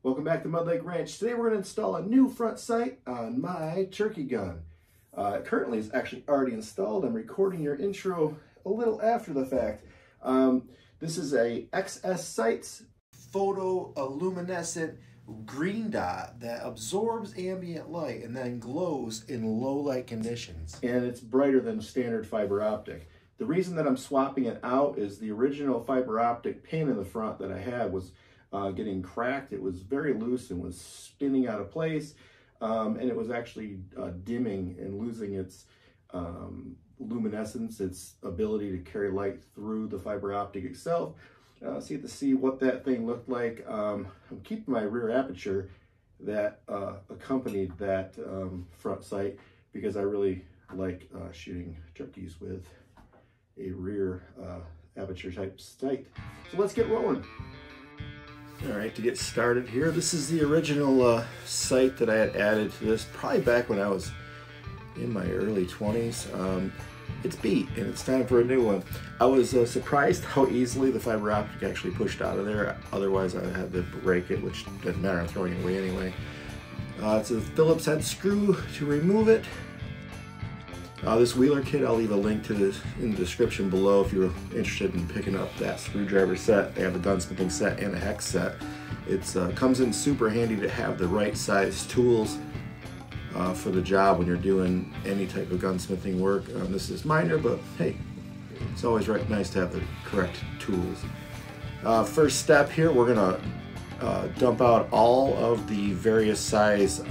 Welcome back to Mud Lake Ranch. Today we're going to install a new front sight on my turkey gun. Currently it's actually already installed. I'm recording your intro a little after the fact. This is a XS Sights Photoluminescent green dot that absorbs ambient light and then glows in low light conditions. And it's brighter than standard fiber optic. The reason that I'm swapping it out is the original fiber optic pin in the front that I had was getting cracked. It was very loose and was spinning out of place, and it was actually dimming and losing its luminescence, its ability to carry light through the fiber optic itself. So you have to see what that thing looked like. I'm keeping my rear aperture that accompanied that front sight because I really like shooting turkeys with a rear aperture type sight. So let's get rolling. All right, to get started here, this is the original sight that I had added to this probably back when I was in my early 20s. It's beat and it's time for a new one. I was surprised how easily the fiber optic actually pushed out of there. Otherwise I had to break it, which doesn't matter, I'm throwing it away anyway. It's a Phillips head screw to remove it. This Wheeler kit, I'll leave a link to this in the description below if you're interested in picking up that screwdriver set. They have a gunsmithing set and a hex set. It comes in super handy to have the right size tools for the job when you're doing any type of gunsmithing work. This is minor, but hey, it's always nice to have the correct tools. First step here, we're gonna dump out all of the various size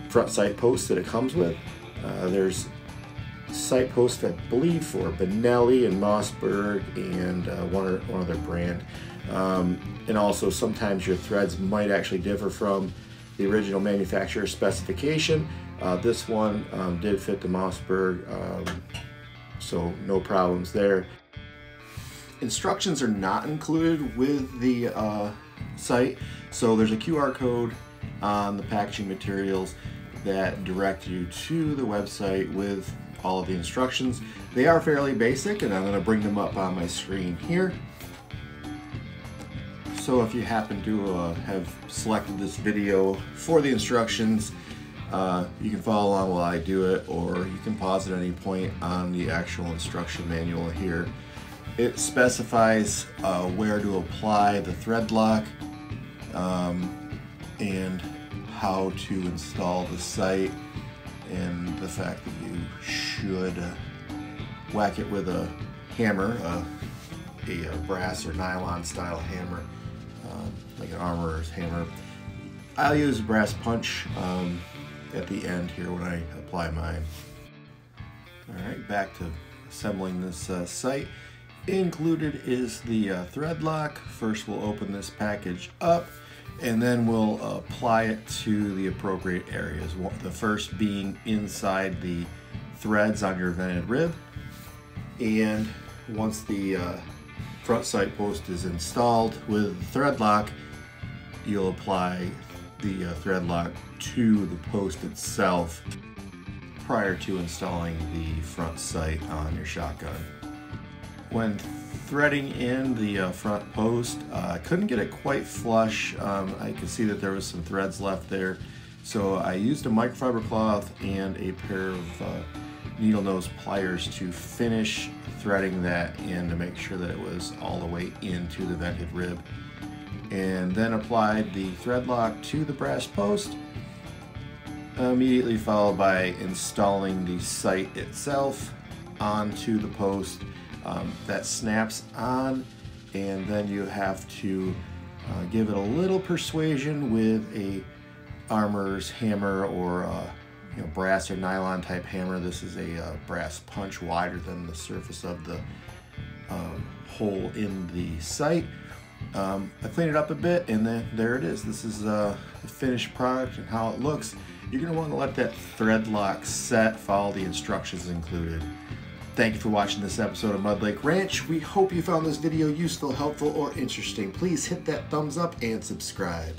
front sight posts that it comes with. There's sight posts, I believe, for Benelli and Mossberg and one other brand. And also sometimes your threads might actually differ from the original manufacturer's specification. This one did fit the Mossberg, so no problems there. Instructions are not included with the sight, so there's a QR code on the packaging materials that direct you to the website with all of the instructions. They are fairly basic, and I'm going to bring them up on my screen here. So if you happen to have selected this video for the instructions, you can follow along while I do it, or you can pause at any point on the actual instruction manual here. It specifies where to apply the thread lock and how to install the sight, and the fact that you should whack it with a hammer, a brass or nylon style hammer, like an armorer's hammer. I'll use a brass punch at the end here when I apply mine. Alright, back to assembling this sight. Included is the thread lock. First we'll open this package up, and then we'll apply it to the appropriate areas. The first being inside the threads on your vented rib. And once the front sight post is installed with the thread lock, you'll apply the thread lock to the post itself prior to installing the front sight on your shotgun. When threading in the front post, I couldn't get it quite flush. I could see that there was some threads left there, so I used a microfiber cloth and a pair of needle nose pliers to finish threading that in to make sure that it was all the way into the vented rib, and then applied the thread lock to the brass post, immediately followed by installing the sight itself onto the post. That snaps on, and then you have to give it a little persuasion with a armorer's hammer or brass or nylon type hammer. This is a brass punch wider than the surface of the hole in the sight. I cleaned it up a bit, and then there it is. This is the finished product and how it looks. You're going to want to let that thread lock set, follow the instructions included. Thank you for watching this episode of Mud Lake Ranch. We hope you found this video useful, helpful, or interesting. Please hit that thumbs up and subscribe.